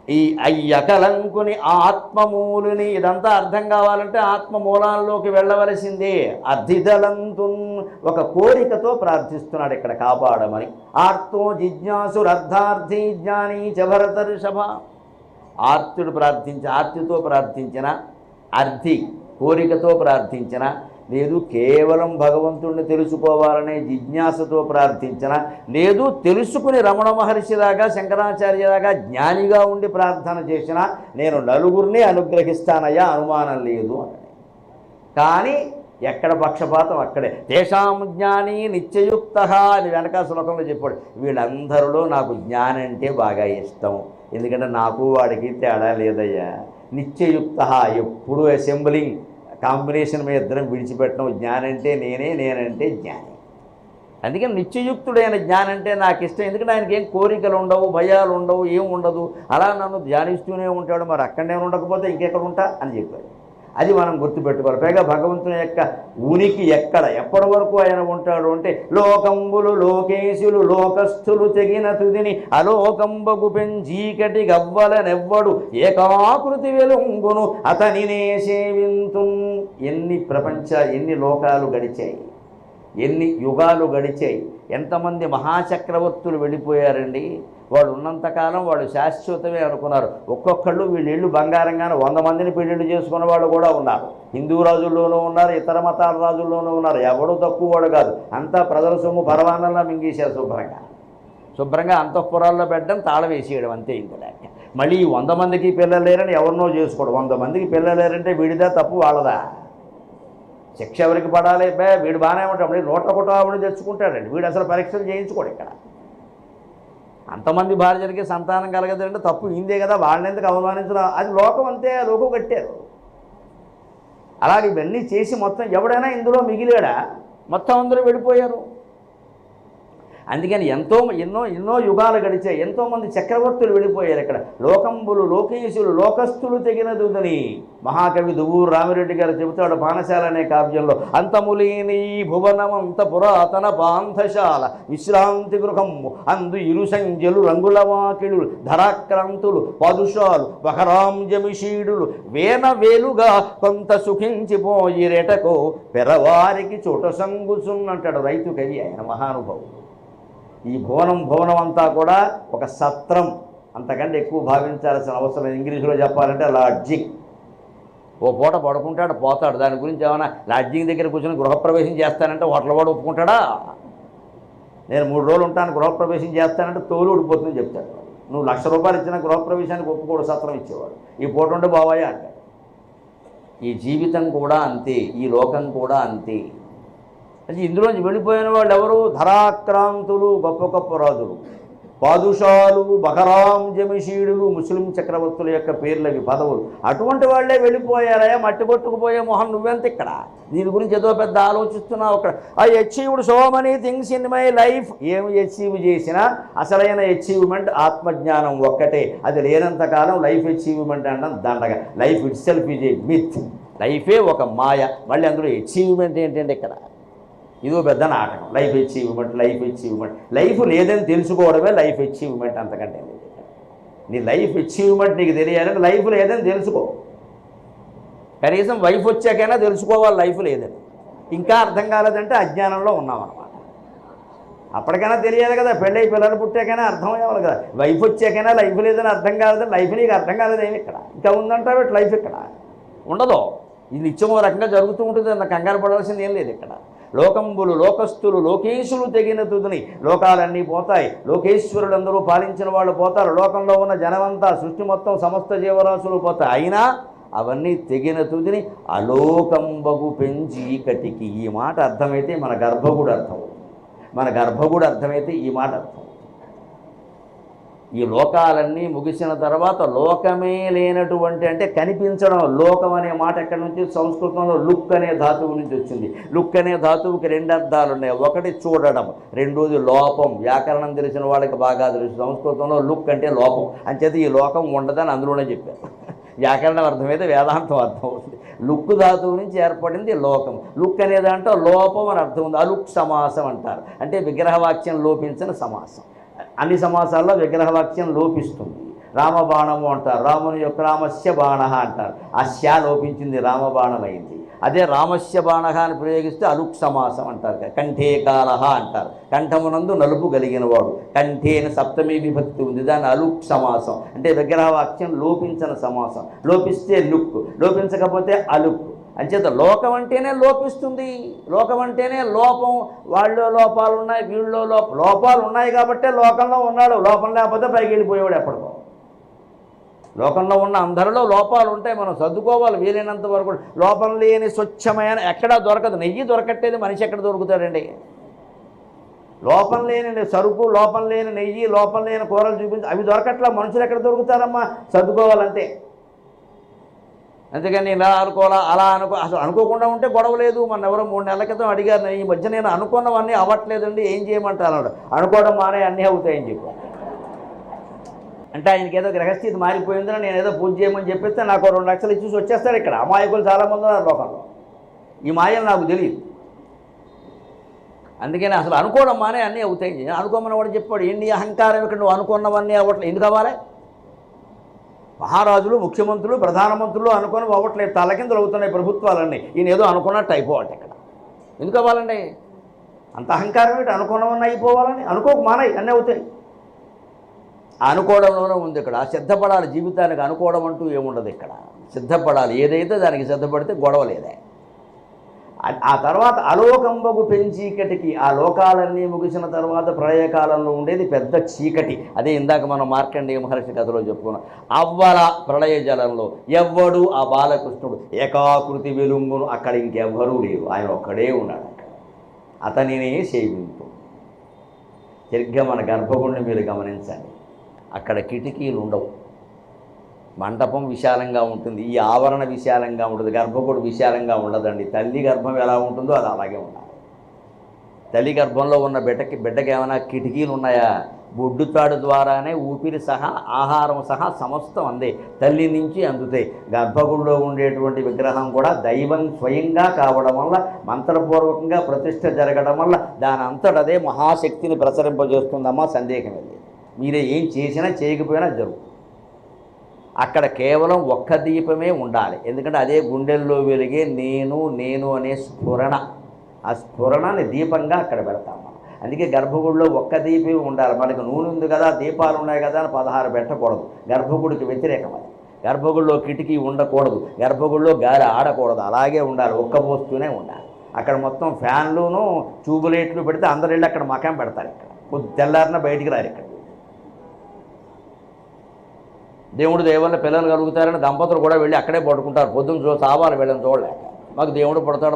ఈ అయ్యకలంకుని ఆత్మమూలుని, ఇదంతా అర్థం కావాలంటే ఆత్మమూలాల్లోకి వెళ్ళవలసిందే. అర్థిదలంతు, ఒక కోరికతో ప్రార్థిస్తున్నాడు ఇక్కడ కాపాడమని. ఆర్తో జిజ్ఞాసురర్థార్థి జ్ఞాని చ భరతర్షభ. ఆర్తుడు ఆర్తితో ప్రార్థించిన, అర్థి కోరికతో ప్రార్థించిన, లేదు కేవలం భగవంతుడిని తెలుసుకోవాలనే జిజ్ఞాసతో ప్రార్థించిన, లేదు తెలుసుకుని రమణ మహర్షిలాగా శంకరాచార్యలాగా జ్ఞానిగా ఉండి ప్రార్థన చేసిన, నేను నలుగురిని అనుగ్రహిస్తానయ్యా, అనుమానం లేదు అని. కానీ ఎక్కడ పక్షపాతం అక్కడే. తేషాం జ్ఞాని నిత్యయుక్త అని వెనక శ్లోకంలో చెప్పాడు. వీళ్ళందరిలో నాకు జ్ఞానం అంటే బాగా ఇష్టం, ఎందుకంటే నాకు వాడికి తేడా లేదయ్యా. నిత్యయుక్త, ఎప్పుడు అసెంబ్లింగ్ కాంబినేషన్ మీద ఇద్దరం విడిచిపెట్టడం. జ్ఞానంటే నేనే, నేనంటే జ్ఞాని. అందుకని నిత్యయుక్తుడైన జ్ఞానంటే నాకు ఇష్టం, ఎందుకంటే ఆయనకి ఏం కోరికలు ఉండవు, భయాలు ఉండవు, ఏం ఉండదు. అలా నన్ను ధ్యానిస్తూనే ఉంటాడు. మరి అక్కడనే ఉండకపోతే ఇంకెక్కడ ఉంటా అని చెప్పాడు. అది మనం గుర్తుపెట్టుకోవాలి. పైగా భగవంతుని యొక్క ఉనికి ఎక్కడ, ఎప్పటి వరకు ఆయన ఉంటాడు అంటే, లోకంబులు లోకేశులు లోకస్థులు తెగిన తుదిని అలోకంబగు పెంచీకటి గవ్వలనెవ్వడు ఏకాకృతి వెలుంగును అతనినే సేవింతు. ఎన్ని లోకాలు గడిచాయి, ఎన్ని యుగాలు గడిచాయి, ఎంతమంది మహాచక్రవర్తులు వెళ్ళిపోయారండి. వాడు ఉన్నంతకాలం వాడు శాశ్వతమే అనుకున్నారు. ఒక్కొక్కళ్ళు వీళ్ళు ఇళ్ళు బంగారంగానే 100 మందిని పెళ్ళిళ్ళు చేసుకున్న వాళ్ళు కూడా ఉన్నారు. హిందూ రాజుల్లోనూ ఉన్నారు, ఇతర మతాల రాజుల్లోనూ ఉన్నారు. ఎవడు తక్కువ వాడు కాదు. అంతా ప్రజల సొమ్ము పరవానంలా మింగేశారు శుభ్రంగా. శుభ్రంగా అంతఃపురాల్లో పెట్టడం, తాళం వేసేయడం, అంతే. ఇంక లేక మళ్ళీ 100 మందికి పిల్లలు లేరని ఎవరినో చేసుకోడు. 100 మందికి పిల్లలు లేరంటే వీడిదా తప్పు, వాళ్ళదా? శిక్ష ఎవరికి పడాలి? వీడు బాగానే ఉంటాడు, మళ్ళీ 101 ఆవిడ తెచ్చుకుంటాడండి. వీడు అసలు పరీక్షలు చేయించుకోడు. ఇక్కడ అంతమంది భార్యలకి సంతానం కలగదంటే తప్పు ఇందే కదా, వాళ్ళని ఎందుకు అవమానించడం? అది లోకం, అంతే. లోకం కట్టారు. అలాగే ఇవన్నీ చేసి మొత్తం ఎవడైనా ఇందులో మిగిలాడా? మొత్తం అందరూ వెళ్ళిపోయారు. అందుకని ఎన్నో యుగాలు గడిచాయి. ఎంతోమంది చక్రవర్తులు వెళ్ళిపోయారు. ఇక్కడ లోకంబులు లోకేశులు లోకస్తులు తెగినదుదని మహాకవి దువ్వూరు రామిరెడ్డి గారు చెబుతాడు పానశాల అనే కావ్యంలో. అంతములేని భువనమంత పురాతన పాంథశాల విశ్రాంతి గృహము అందు ఇరుసంజలు రంగుల వాకిలు ధరాక్రాంతులు పదుషాలు వహరాంజమిషీడులు వేలుగా కొంత సుఖించిపోయిరెటకో పెరవారికి చోట సంగుసున్నంటాడు రైతు కవి, ఆయన మహానుభావుడు. ఈ భువనం అంతా కూడా ఒక సత్రం, అంతకంటే ఎక్కువ భావించాల్సిన అవసరం. ఇంగ్లీషులో చెప్పాలంటే లాడ్జింగ్. ఓ పూట పడుకుంటాడు, పోతాడు. దాని గురించి ఏమైనా లాడ్జింగ్ దగ్గర కూర్చొని గృహప్రవేశం చేస్తానంటే హోటల్ వాడు ఒప్పుకుంటాడా? నేను 3 రోజులు ఉంటాను, గృహప్రవేశం చేస్తానంటే తోలు ఊడిపోతుందని చెప్తాడు. నువ్వు ₹1,00,000 ఇచ్చిన గృహప్రవేశానికి ఒప్పుకోడు, సత్రం ఇచ్చేవాడు. ఈ పూట ఉంటే బావాయా అంటాడు. ఈ జీవితం కూడా అంతే, ఈ లోకం కూడా అంతే. అంటే ఇందులోంచి వెళ్ళిపోయిన వాళ్ళు ఎవరు? ధరాక్రాంతులు, గొప్ప గొప్ప రాజులు, పాదుషాలు, బహరాం జమిషీడులు, ముస్లిం చక్రవర్తుల యొక్క పేర్లవి, పదవులు. అటువంటి వాళ్ళే వెళ్ళిపోయారయ్యా. మట్టి కొట్టుకుపోయే మొహం నువ్వెంత ఇక్కడ? దీని గురించి ఏదో పెద్ద ఆలోచిస్తున్నావు. అక్కడ I achieved so many things in my life. ఏమి అచీవ్ చేసినా అసలైన అచీవ్మెంట్ ఆత్మజ్ఞానం ఒక్కటే. అది లేనంతకాలం లైఫ్ అచీవ్మెంట్ అనడం దండగా. Life it self is a myth. లైఫే ఒక మాయ. మళ్ళీ అందులో అచీవ్మెంట్ ఏంటంటే ఇక్కడ ఇదో పెద్ద నాటకం. Life achievement. లైఫ్ లేదని తెలుసుకోవడమే లైఫ్ అచీవ్మెంట్, అంతకంటే లేదు. నీ లైఫ్ అచీవ్మెంట్ నీకు తెలియాలంటే లైఫ్ లేదని తెలుసుకో. కనీసం వైఫ్ వచ్చాకైనా తెలుసుకోవాలి లైఫ్ లేదని. ఇంకా అర్థం కాలేదంటే అజ్ఞానంలో ఉన్నామన్నమాట. అప్పటికైనా తెలియాలి కదా, పెళ్ళై పిల్లలు పుట్టాకైనా అర్థం అవ్వాలి కదా. వైఫ్ వచ్చాకైనా లైఫ్ లేదని అర్థం కాలేదని లైఫ్ నీకు అర్థం కాలేదేమి ఇక్కడ? ఇంకా ఉందంటావు లైఫ్ ఇక్కడ ఉండదు. ఇది నిత్యం రకంగా జరుగుతూ ఉంటుంది. అన్న కంగారు పడవలసింది ఏం లేదు ఇక్కడ. లోకంబులు లోకస్తులు లోకేశులు తెగిన తుదిని. లోకాలన్నీ పోతాయి, లోకేశ్వరులందరూ పాలించిన వాళ్ళు పోతారు, లోకంలో ఉన్న జనమంతా, సృష్టి మొత్తం, సమస్త జీవరాశులు పోతాయి. అయినా అవన్నీ తెగిన తుదిని అలోకంబగు పెంచీకటికి. ఈ మాట అర్థమైతే మన గర్భగుడు అర్థమైతే ఈ మాట అర్థం. ఈ లోకాలన్నీ ముగిసిన తర్వాత లోకమే లేనటువంటి, అంటే కనిపించడం. లోకం అనే మాట ఎక్కడి నుంచి? సంస్కృతంలో లుక్ అనే ధాతువు నుంచి వచ్చింది. లుక్ అనే ధాతువుకి 2 అర్థాలు ఉన్నాయి. ఒకటి చూడడం, రెండోది లోపం. వ్యాకరణం తెలిసిన వాళ్ళకి బాగా తెలుసు. సంస్కృతంలో లుక్ అంటే లోపం, అంచేత ఈ లోకం ఉండదని అందులోనే చెప్పారు. వ్యాకరణం అర్థమైతే వేదాంతం అర్థం అవుతుంది. లుక్ ధాతువు నుంచి ఏర్పడింది లోకం. లుక్ అనే దాంట్లో లోపం అని అర్థం ఉంది. అలుక్ సమాసం అంటారు, అంటే విగ్రహవాక్యం లోపించిన సమాసం. అన్ని సమాసాల్లో విగ్రహవాక్యం లోపిస్తుంది. రామబాణము అంటారు, రాముని యొక్క రామస్య బాణ అంటారు. ఆ శ లోపించింది, రామబాణం అయింది. అదే రామస్య బాణ అని ప్రయోగిస్తే అలుక్ సమాసం అంటారు. కంఠే కాలహ అంటారు, కంఠమునందు నలుపు కలిగినవాడు. కంఠే అని సప్తమి విభక్తి ఉంది, దాన్ని అలుక్ సమాసం అంటే విగ్రహవాక్యం లోపించిన సమాసం. లోపిస్తే లుక్, లోపించకపోతే అలుక్. అంచేత లోకం అంటేనే లోపిస్తుంది. లోకం అంటేనే లోపం. వాళ్ళు లోపాలు ఉన్నాయి, వీళ్ళలో లోపాలు ఉన్నాయి కాబట్టే లోకంలో ఉన్నాడు. లోపం లేకపోతే పైకి వెళ్ళిపోయేవాడు ఎప్పటికో. లోకంలో ఉన్న అందరిలో లోపాలు ఉంటాయి, మనం సర్దుకోవాలి వీలైనంత వరకు. లోపం లేని స్వచ్ఛమైన ఎక్కడా దొరకదు. నెయ్యి దొరకట్టేది మనిషి ఎక్కడ దొరుకుతాడండి? లోపం లేని సరుకు, లోపం లేని నెయ్యి, లోపం లేని కూరలు చూపించి అవి దొరకట్లా. మనుషులు ఎక్కడ దొరుకుతారమ్మా? సర్దుకోవాలంతే. అందుకని ఇలా అనుకోవాలా, అలా అసలు అనుకోకుండా ఉంటే గొడవ లేదు. మన ఎవరో 3 నెలల క్రితం అడిగారు, ఈ మధ్య నేను అనుకున్నవన్నీ అవ్వట్లేదండి, ఏం చేయమంటారు అన్నాడు. అనుకోవడం మానే అన్నీ అవుతాయని చెప్పి. అంటే ఆయనకి ఏదో గ్రహస్థితి మారిపోయిందని నేను ఏదో పూజ చేయమని చెప్పిస్తే నాకు 2 లక్షలు ఇచ్చేసి వచ్చేస్తాడు. ఇక్కడ అమాయకులు చాలామంది ఉన్నారు లోకంలో. ఈ మాయలు నాకు తెలియదు. అందుకని అసలు అనుకోవడం మానే అన్నీ అవుతాయి. అనుకోమని వాడు చెప్పాడు, ఏంటి అహంకారం ఇక్కడ, నువ్వు అనుకున్నవన్నీ అవ్వట్లేదు. ఎందుకు అవ్వాలి? మహారాజులు, ముఖ్యమంత్రులు, ప్రధానమంత్రులు అనుకొని అవ్వట్లేదు. తలకిందులు అవుతున్నాయి ప్రభుత్వాలన్నీ. ఈయన ఏదో అనుకున్నట్టు అయిపోవాలి. ఇక్కడ ఎందుకు అవ్వాలండి? అంత అహంకారం ఏంటి? అనుకున్నవన్నీ అయిపోవాలని. అనుకోకు మానయి, అన్నీ అవుతాయి. అనుకోవడంలోనే ఉంది ఇక్కడ. సిద్ధపడాలి జీవితానికి. అనుకోవడం అంటూ ఏముండదు ఇక్కడ. సిద్ధపడాలి. ఏదైతే దానికి సిద్ధపడితే గొడవ లేదే. ఆ తర్వాత అలోకంబగు పెంచీకటికి, ఆ లోకాలన్నీ ముగిసిన తర్వాత ప్రళయకాలంలో ఉండేది పెద్ద చీకటి. అదే ఇందాక మనం మార్కండేయ మహర్షి కథలో చెప్పుకున్నాం. అవ్వల ప్రళయ జలంలో ఎవ్వడు ఆ బాలకృష్ణుడు ఏకాకృతి వెలుంగును, అక్కడ ఇంకెవ్వరూ లేరు, ఆయన ఒక్కడే ఉన్నాడు. అతనినే సేవింపు. సరిగ్గా మన గర్భగుడిని మీరు గమనించండి, అక్కడ కిటికీలు ఉండవు, మంటపం విశాలంగా ఉంటుంది, ఈ ఆవరణ విశాలంగా ఉంటుంది, గర్భగుడి విశాలంగా ఉండదండి. తల్లి గర్భం ఎలా ఉంటుందో అది అలాగే ఉండాలి. తల్లి గర్భంలో ఉన్న బిడ్డకి ఏమైనా కిటికీలు ఉన్నాయా? బొడ్డుతాడు ద్వారానే ఊపిరి సహా ఆహారం సహా సమస్తం అందే, తల్లి నుంచి అందుతాయి. గర్భగుడిలో ఉండేటువంటి విగ్రహం కూడా దైవం స్వయంగా కావడం వల్ల, మంత్రపూర్వకంగా ప్రతిష్ఠ జరగడం వల్ల దాని అంతటదే మహాశక్తిని ప్రసరింపజేస్తుందమ్మా, సందేహం లేదు. మీరే ఏం చేసినా చేయకపోయినా జరుగుతుంది. అక్కడ కేవలం ఒక్క దీపమే ఉండాలి, ఎందుకంటే అదే గుండెల్లో వెలిగే నేను అనే స్ఫురణ, ఆ స్ఫురణని దీపంగా అక్కడ పెడతాం మనం. అందుకే గర్భగుడిలో ఒక్క దీపం ఉండాలి. మనకు నూనె ఉంది కదా, దీపాలు ఉన్నాయి కదా అని 16 పెట్టకూడదు, గర్భగుడికి వ్యతిరేకం అది. గర్భగుడిలో కిటికీ ఉండకూడదు, గర్భగుడిలో గాలి ఆడకూడదు, అలాగే ఉండాలి, ఒక్క పోస్తూనే ఉండాలి. అక్కడ మొత్తం ఫ్యాన్లును ట్యూబులైట్లు పెడితే అందరు వెళ్ళి అక్కడ మకాం పెడతారు. ఇక్కడ తెల్లారిన బయటికి రారు. ఇక్కడ దేవుడు దేవుళ్ళ పిల్లలు కలుగుతారని దంపతులు కూడా వెళ్ళి అక్కడే పడుకుంటారు. పొద్దున్న సావాలి వెళ్ళని చూడలేక, మాకు దేవుడు పుడతాడు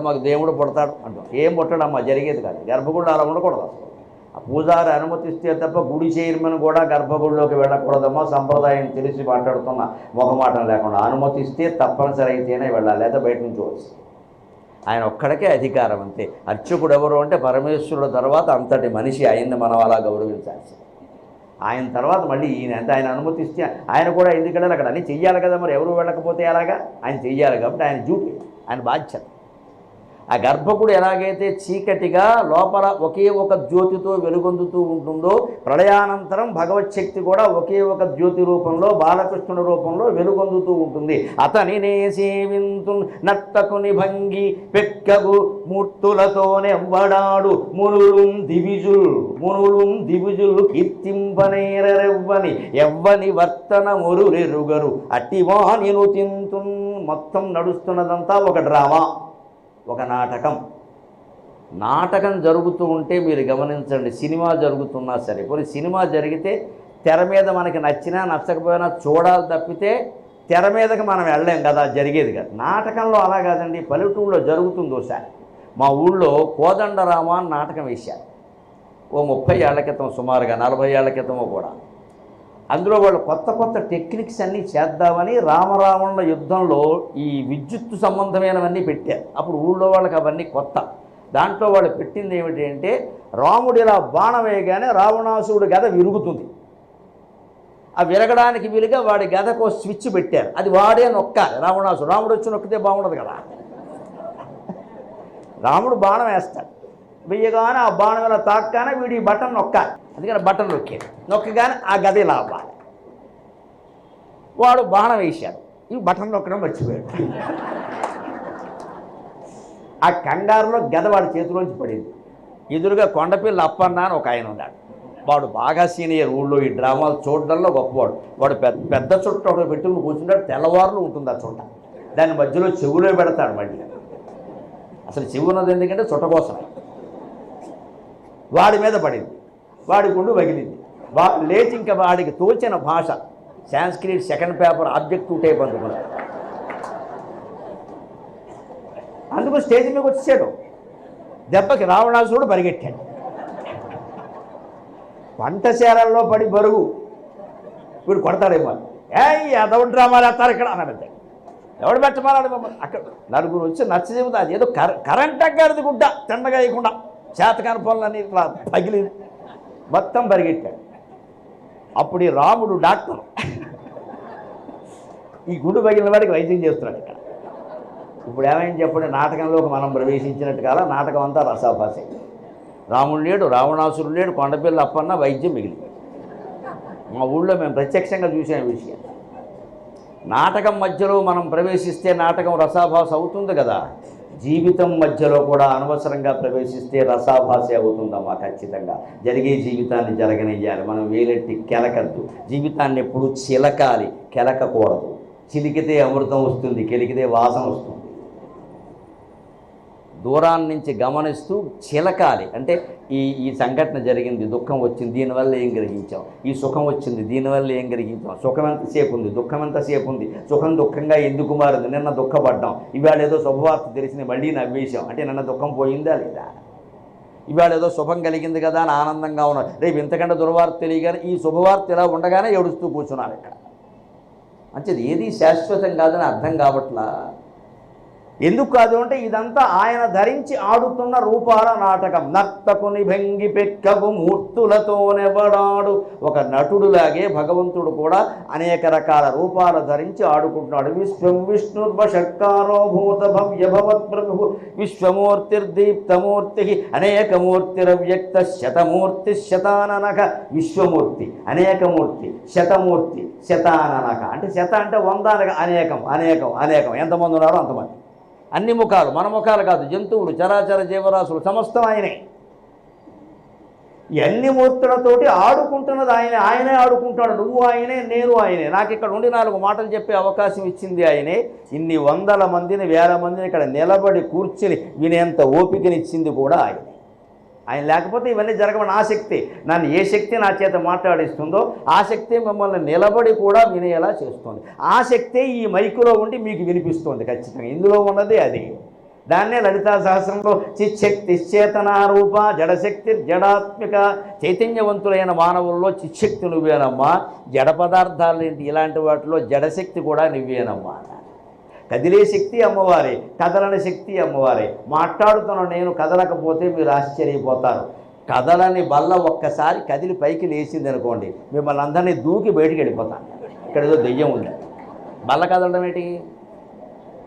అంటాం. ఏం పుట్టడమ్మా, జరిగేది కాదు. గర్భగుడిలో అలా ఉండకూడదు అసలు. ఆ పూజారి అనుమతిస్తే తప్ప గుడి చైర్మన్ కూడా గర్భగుడిలోకి వెళ్ళకూడదమ్మా. సంప్రదాయం తెలిసి మాట్లాడుతున్న మొహమాటం లేకుండా అనుమతిస్తే తప్పనిసరి అయితేనే వెళ్ళాలి, లేదా బయట నుంచి వచ్చి. ఆయన ఒక్కడికే అధికారం అంతే. అర్చకుడు ఎవరు అంటే పరమేశ్వరుడు తర్వాత అంతటి మనిషి, ఆయన్ని మనం అలా గౌరవించాల్సింది. ఆయన తర్వాత మళ్ళీ ఈయన, అంటే ఆయన అనుమతిస్తే ఆయన కూడా ఎందుకంటే అక్కడ అన్నీ చెయ్యాలి కదా, మరి ఎవరు వెళ్ళకపోతే అలాగా, ఆయన చెయ్యాలి కాబట్టి ఆయన డ్యూటీ, ఆయన బాధ్యత. ఆ గర్భగుడి ఎలాగైతే చీకటిగా లోపల ఒకే ఒక జ్యోతితో వెలుగొందుతూ ఉంటుందో, ప్రళయానంతరం భగవచ్ఛక్తి కూడా ఒకే ఒక జ్యోతి రూపంలో, బాలకృష్ణుని రూపంలో వెలుగొందుతూ ఉంటుంది. అతనినే సేవింతు నర్తకుని భంగి పెక్కగు మూర్తులతోనెవ్వడాడు మునులుం దివిజుల్ కీర్తింపనేరెవ్వని ఎవ్వని వర్తన మురురెరుగరు అట్టివానిను తింతున్. మొత్తం నడుస్తున్నదంతా ఒక డ్రామా, ఒక నాటకం జరుగుతూ ఉంటే మీరు గమనించండి. సినిమా జరుగుతున్నా సరే, పోనీ సినిమా జరిగితే తెర మీద మనకి నచ్చినా నచ్చకపోయినా చూడాలి తప్పితే తెర మీదకి మనం వెళ్ళలేం కదా, జరిగేది కదా. నాటకంలో అలా కాదండి, పల్లెటూళ్ళలో జరుగుతుందో సార్. మా ఊళ్ళో కోదండరామ అని నాటకం వేశారు ఓ 30 ఏళ్ల క్రితం, సుమారుగా 40 ఏళ్ల క్రితమో కూడా. అందులో వాళ్ళు కొత్త టెక్నిక్స్ అన్నీ చేద్దామని రామరావణుల యుద్ధంలో ఈ విద్యుత్తు సంబంధమైనవన్నీ పెట్టారు. అప్పుడు ఊళ్ళో వాళ్ళకి అవన్నీ కొత్త. దాంట్లో వాళ్ళు పెట్టింది ఏమిటి అంటే, రాముడు ఇలా బాణం వేయగానే రావణాసురుడు గద విరుగుతుంది. ఆ విరగడానికి వీలుగా వాడి గదకు స్విచ్ పెట్టారు, అది వాడే నొక్కాలి. రాముడు వచ్చి నొక్కితే బాగుండదు కదా. రాముడు బాణం వేస్తాడు, వెయ్యగానే ఆ బాణం ఇలా తాక్కానే వీడి బటన్ నొక్కాలి. అందుకని బటన్ నొక్కగానే ఆ గద ఇలా అవ్వాలి. వాడు బాణం వేశాడు, ఈ బటన్ నొక్కడం మర్చిపోయాడు. ఆ కంగారులో గద వాడి చేతిలోంచి పడింది. ఎదురుగా కొండపిల్ల అప్పన్న అని ఒక ఆయన ఉన్నాడు. వాడు బాగా సీనియర్, ఊళ్ళో ఈ డ్రామాలు చూడడంలో గొప్పవాడు. వాడు పెద్ద చుట్ట ఒకటి పెట్టుకుని కూర్చుంటాడు, తెల్లవారులు ఉంటుంది ఆ చుట్ట. దాని మధ్యలో చెవులో పెడతాడు. మళ్ళీ అసలు చెవు ఉన్నది ఎందుకంటే చుట్ట కోసం. వాడి మీద పడింది, వాడి గుండు పగిలింది. లేచి ఇంకా వాడికి తోచిన భాష Sanskrit second paper objective type అందుకున్నాడు. అందుకు స్టేజ్ మీదకి వచ్చాడు. దెబ్బకి రావణాసురుడు పరిగెట్టాడు. వంటశాలల్లో పడి బరువు వీడు కొడతాడేమో, అదొక డ్రామాలు వేస్తారు ఇక్కడ అన్నాడు. ఎవడు పెట్టమన్నాడు మమ్మల్ని? అక్కడ నలుగురు వచ్చి నచ్చ చెబుతా, అది ఏదో కరెంట్ అగ్గారిది గుడ్డ తిన్నగా వేయకుండా చేతకాని పనులన్నీ ఇట్లా పగిలి మొత్తం పరిగెట్టాడు. అప్పుడు ఈ రాముడు డాక్టర్, ఈ గుండు పగిలిన వాడికి వైద్యం చేస్తున్నాడు ఇక్కడ. ఇప్పుడు ఏమైంది చెప్పండి, నాటకంలోకి మనం ప్రవేశించినట్టు కాల నాటకం అంతా రసాభాస. రాముడు లేడు, రావణాసురుడు లేడు, కొండపిల్ల అప్పన్న, వైద్యం మిగిలింది. మా ఊళ్ళో మేము ప్రత్యక్షంగా చూసే విషయం. నాటకం మధ్యలో మనం ప్రవేశిస్తే నాటకం రసాభాస అవుతుంది కదా, జీవితం మధ్యలో కూడా అనవసరంగా ప్రవేశిస్తే రసాభాస అవుతుందమ్మా. ఖచ్చితంగా జరిగే జీవితాన్ని జరగనియ్యాలి. మనం వేలెట్టి కెలకద్దు. జీవితాన్ని ఎప్పుడు చిలకాలి, కెలకకూడదు. చిలికితే అమృతం వస్తుంది, కెలికితే వాసన వస్తుంది. దూరాన్ని నుంచి గమనిస్తూ చిలకాలి. అంటే ఈ సంఘటన జరిగింది, దుఃఖం వచ్చింది, దీనివల్ల ఏం గ్రహించాం, ఈ సుఖం వచ్చింది, దీనివల్ల ఏం గ్రహించాం, సుఖం ఎంతసేపు ఉంది, దుఃఖం ఎంతసేపు ఉంది, సుఖం దుఃఖంగా ఎందుకు మారింది, నిన్న దుఃఖపడ్డాం, ఇవాళ ఏదో శుభవార్త తెలిసింది మళ్ళీ నవ్వేశాం, అంటే నిన్న దుఃఖం పోయిందా లేదా, ఇవాళ ఏదో శుభం కలిగింది కదా అని ఆనందంగా ఉన్నారు, రేపు ఇంతకంటే దుర్వార్త తెలియగానే ఈ శుభవార్త ఇలా ఉండగానే ఏడుస్తూ కూర్చున్నారు ఇక్కడ. మంచిది, ఏది శాశ్వతం కాదని అర్థం కావట్లా. ఎందుకు కాదు అంటే ఇదంతా ఆయన ధరించి ఆడుతున్న రూపాల నాటకం. నర్తకుని భంగి పెక్కగు మూర్తులతో నెబడాడు. ఒక నటుడులాగే భగవంతుడు కూడా అనేక రకాల రూపాలు ధరించి ఆడుకుంటున్నాడు. విశ్వం విష్ణుర్వషట్కారో భూత భవ్య భవత్ ప్రభు విశ్వమూర్తిర్దీప్తమూర్తి అనేకమూర్తిరవ్యక్త శతమూర్తి శతాననక. విశ్వమూర్తి, అనేకమూర్తి, శతమూర్తి, శతాననక. అంటే శత అంటే 100 అనగా అనేకం, అనేకం, అనేకం. ఎంతమంది ఉన్నారో అంతమంది. అన్ని ముఖాలు, మన ముఖాలు కాదు, జంతువులు, చరాచర జీవరాశులు సమస్తం ఆయనే. ఈ అన్ని మూర్తులతోటి ఆడుకుంటున్నది ఆయనే. ఆయనే ఆడుకుంటాడు. నువ్వు ఆయనే, నేను ఆయనే. నాకు ఇక్కడ ఉండి 4 మాటలు చెప్పే అవకాశం ఇచ్చింది ఆయనే. ఇన్ని 100 మందిని 1000 మందిని ఇక్కడ నిలబడి కూర్చుని వినేంత ఓపికనిచ్చింది కూడా ఆయనే. ఆయన లేకపోతే ఇవన్నీ జరగమని. ఆ శక్తి, నన్ను ఏ శక్తి నా చేత మాట్లాడిస్తుందో ఆ శక్తి మిమ్మల్ని నిలబడి కూడా వినేలా చేస్తుంది. ఆ శక్తే ఈ మైకులో ఉండి మీకు వినిపిస్తుంది. ఖచ్చితంగా ఇందులో ఉన్నది అది. దాన్నే లలితా సహస్రంలో చిచ్చక్తి చేతనారూప జడశక్తి జడాత్మిక. చైతన్యవంతులైన మానవుల్లో చిచ్చక్తి నువ్వేనమ్మా, జడ పదార్థాలేంటి ఇలాంటి వాటిలో జడశక్తి కూడా నువ్వేనమ్మా. కదిలే శక్తి అమ్మవారే, కదలని శక్తి అమ్మవారే. మాట్లాడుతున్న నేను కదలకపోతే మీరు ఆశ్చర్యపోతారు. కదలని బల్ల ఒక్కసారి కదిలి పైకి లేచింది అనుకోండి, మిమ్మల్ని అందరినీ దూకి బయటికి వెళ్ళిపోతాను. ఇక్కడ ఏదో దెయ్యం ఉంది. బల్ల కదలడం ఏంటి?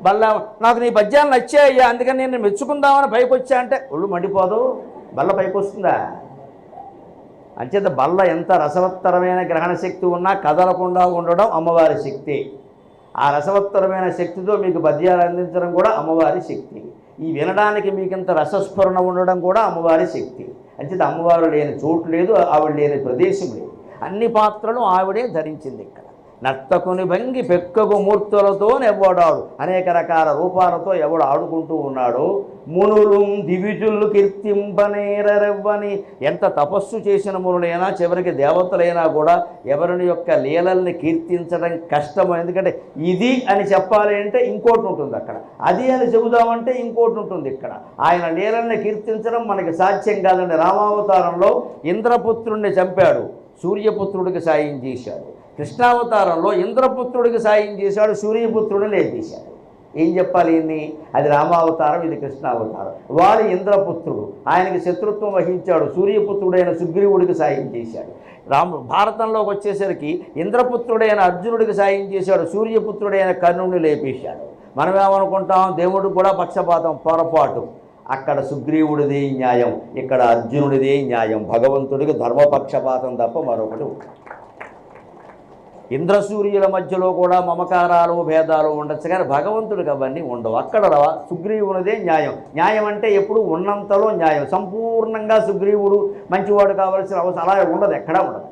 బల్ల నాకు నీ పద్యాలు నచ్చాయ్యా అందుకని నేను మెచ్చుకుందామని పైకి వచ్చా అంటే ఒళ్ళు మండిపోదు. బల్ల పైకి వస్తుందా? అంచేత బల్ల ఎంత రసవత్తరమైన గ్రహణ శక్తి ఉన్నా కదలకుండా ఉండడం అమ్మవారి శక్తి. ఆ రసవత్తరమైన శక్తితో మీకు పద్యాలు అందించడం కూడా అమ్మవారి శక్తి. ఈ వినడానికి మీకింత రసస్ఫురణ ఉండడం కూడా అమ్మవారి శక్తి. అంచేత అమ్మవారు లేని చోటు లేదు, ఆవిడ లేని ప్రదేశం లేదు. అన్ని పాత్రలు ఆవిడే ధరించింది ఇక్కడ. నర్తకుని భంగి పెక్కగు మూర్తులతో నెవ్వడాడు. అనేక రకాల రూపాలతో ఎవడు ఆడుకుంటూ ఉన్నాడో. మునులు దివిజులు కీర్తింపనేరెవ్వని. ఎంత తపస్సు చేసిన మునులైనా చివరికి దేవతలైనా కూడా ఎవరిని యొక్క లీలల్ని కీర్తించడం కష్టం. ఎందుకంటే ఇది అని చెప్పాలి అంటే ఇంకోటి ఉంటుంది అక్కడ, అది అని చెబుదామంటే ఇంకోటి ఉంటుంది ఇక్కడ. ఆయన లీలల్ని కీర్తించడం మనకి సాధ్యం కాదండి. రామావతారంలో ఇంద్రపుత్రుడిని చంపాడు, సూర్యపుత్రుడికి సాయం చేశాడు. కృష్ణావతారంలో ఇంద్రపుత్రుడికి సాయం చేశాడు, సూర్యపుత్రుడిని లేపేశాడు. ఏం చెప్పాలి ఇన్ని? అది రామావతారం, ఇది కృష్ణావతారం. వాడు ఇంద్రపుత్రుడు, ఆయనకి శత్రుత్వం వహించాడు. సూర్యపుత్రుడైన సుగ్రీవుడికి సాయం చేశాడు. భారతంలోకి వచ్చేసరికి ఇంద్రపుత్రుడైన అర్జునుడికి సాయం చేశాడు, సూర్యపుత్రుడైన కర్ణుడిని లేపేశాడు. మనం ఏమనుకుంటాం, దేవుడికి కూడా పక్షపాతం, పొరపాటు. అక్కడ సుగ్రీవుడిదే న్యాయం, ఇక్కడ అర్జునుడిదే న్యాయం. భగవంతుడికి ధర్మపక్షపాతం తప్ప మరొకటి ఉంటుంది. ఇంద్రసూర్యుల మధ్యలో కూడా మమకారాలు భేదాలు ఉండొచ్చు, కానీ భగవంతుడికి అవన్నీ ఉండవు. అక్కడ సుగ్రీవునిదే న్యాయం. న్యాయం అంటే ఎప్పుడు ఉన్నంతలో న్యాయం. సంపూర్ణంగా సుగ్రీవుడు మంచివాడు కావాల్సిన అవసరం అలా ఉండదు, ఎక్కడా ఉండదు.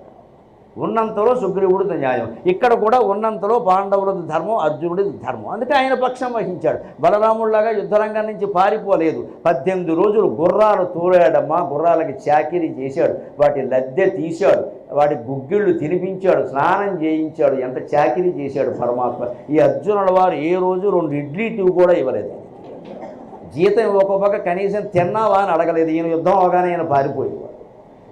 ఉన్నంతలో సుగ్రీవుడిది న్యాయం. ఇక్కడ కూడా ఉన్నంతలో పాండవులది ధర్మం, అర్జునుడిది ధర్మం. అందుకే ఆయన పక్షం వహించాడు. బలరాముడిలాగా యుద్ధరంగం నుంచి పారిపోలేదు. 18 రోజులు గుర్రాలు తోలాడమ్మా. గుర్రాలకి చాకిరీ చేశాడు, వాటి లద్దె తీశాడు, వాటి గుగ్గిళ్ళు తినిపించాడు, స్నానం చేయించాడు. ఎంత చాకిరీ చేశాడు పరమాత్మ. ఈ అర్జునుల వారు ఏ రోజు 2 ఇడ్లీ టీ కూడా ఇవ్వలేదు. జీతం ఒక్కొక్క కనీసం తిన్నావా అని అడగలేదు. ఈయన యుద్ధం అవగానే ఈయన పారిపోయేవాడు.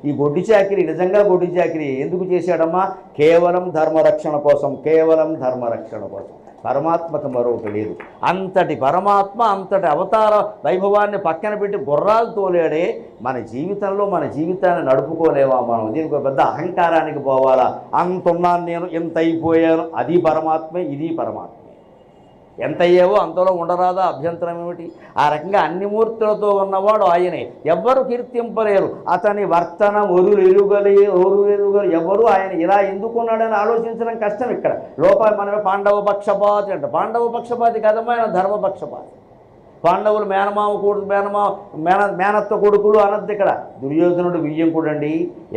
ఈ గొడ్డి చాకిరీ నిజంగా గొడ్డి చాకిరీ ఎందుకు చేశాడమ్మా? కేవలం ధర్మరక్షణ కోసం, కేవలం ధర్మరక్షణ కోసం. పరమాత్మకు మరొకటి లేదు. అంతటి పరమాత్మ అంతటి అవతార వైభవాన్ని పక్కన పెట్టి గుర్రాలు తోలేడే. మన జీవితంలో మన జీవితాన్ని నడుపుకోలేవా మనం? దీనికి పెద్ద అహంకారానికి పోవాలా? అంతున్నాను నేను, ఎంత అయిపోయాను, అది పరమాత్మే, ఇది పరమాత్మే. ఎంత అయ్యేవో అంతలో ఉండరాదా? అభ్యంతరం ఏమిటి? ఆ రకంగా అన్ని మూర్తులతో ఉన్నవాడు ఆయనే. ఎవ్వరు కీర్తింపలేరు అతని వర్తన. ఒరులెరుగలు ఎవరు ఆయన ఇలా ఎందుకున్నాడని ఆలోచించడం కష్టం. ఇక్కడ లోపల మనమే పాండవ పక్షపాతి అంట. పాండవ పక్షపాతి కదమ్మా, ఆయన ధర్మపక్షపాతి. పాండవులు మేనత్త కొడుకులు అనద్దు ఇక్కడ. దుర్యోధనుడు వియ్యంకుడండి.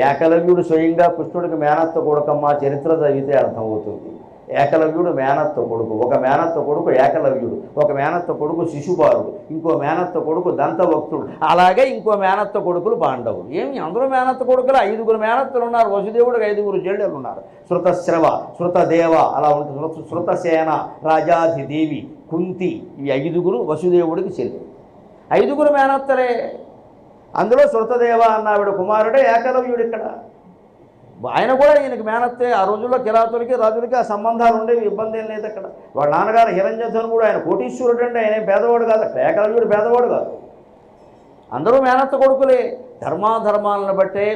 ఏకలవ్యుడు స్వయంగా కృష్ణుడికి మేనత్త కొడుకమ్మ. చరిత్ర చదివితే అర్థమవుతుంది. ఏకలవ్యుడు మేనత్త కొడుకు, ఒక మేనత్త కొడుకు ఏకలవ్యుడు, ఒక మేనత్త కొడుకు శిశుపాలుడు, ఇంకో మేనత్త కొడుకు దంతభక్తుడు, అలాగే ఇంకో మేనత్త కొడుకులు పాండవులు. ఏమి అందరూ మేనత్త కొడుకులు? 5గురు మేనత్తలు ఉన్నారు. వసుదేవుడికి 5గురు చెల్లెలు ఉన్నారు. శృతశ్రవ, శృతదేవ, అలా ఉంటుంది. శృతసేన, రాజాధిదేవి, కుంతి, ఇవి 5గురు వసుదేవుడికి చెల్లెలు. 5గురు మేనత్తలే. అందులో శృతదేవ అన్నావిడ కుమారుడే ఏకలవ్యుడు. ఇక్కడ ఆయన కూడా ఈయనకి మేనత్తే. ఆ రోజుల్లో కిరాతులకి రాజులకి ఆ సంబంధాలు ఉండేవి, ఇబ్బంది ఏం లేదు అక్కడ. వాళ్ళ నాన్నగారు హిరణ్యధనుడు, ఆయన కోటీశ్వరుడు అండి, ఆయన పేదవాడు కాదు. అక్కడ ఏకలవ్యుడు పేదవాడు కాదు. అందరూ మేనత్త కొడుకులే. ధర్మాధర్మాలను బట్టే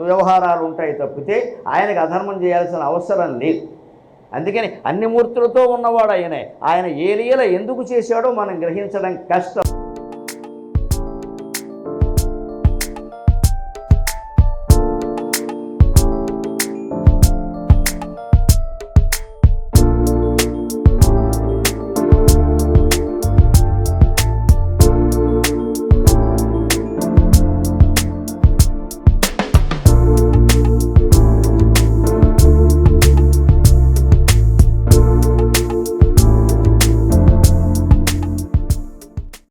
వ్యవహారాలు ఉంటాయి తప్పితే ఆయనకు అధర్మం చేయాల్సిన అవసరం లేదు. అందుకని అన్ని మూర్తులతో ఉన్నవాడు ఆయనే. ఆయన ఏ లీల ఎందుకు చేశాడో మనం గ్రహించడం కష్టం.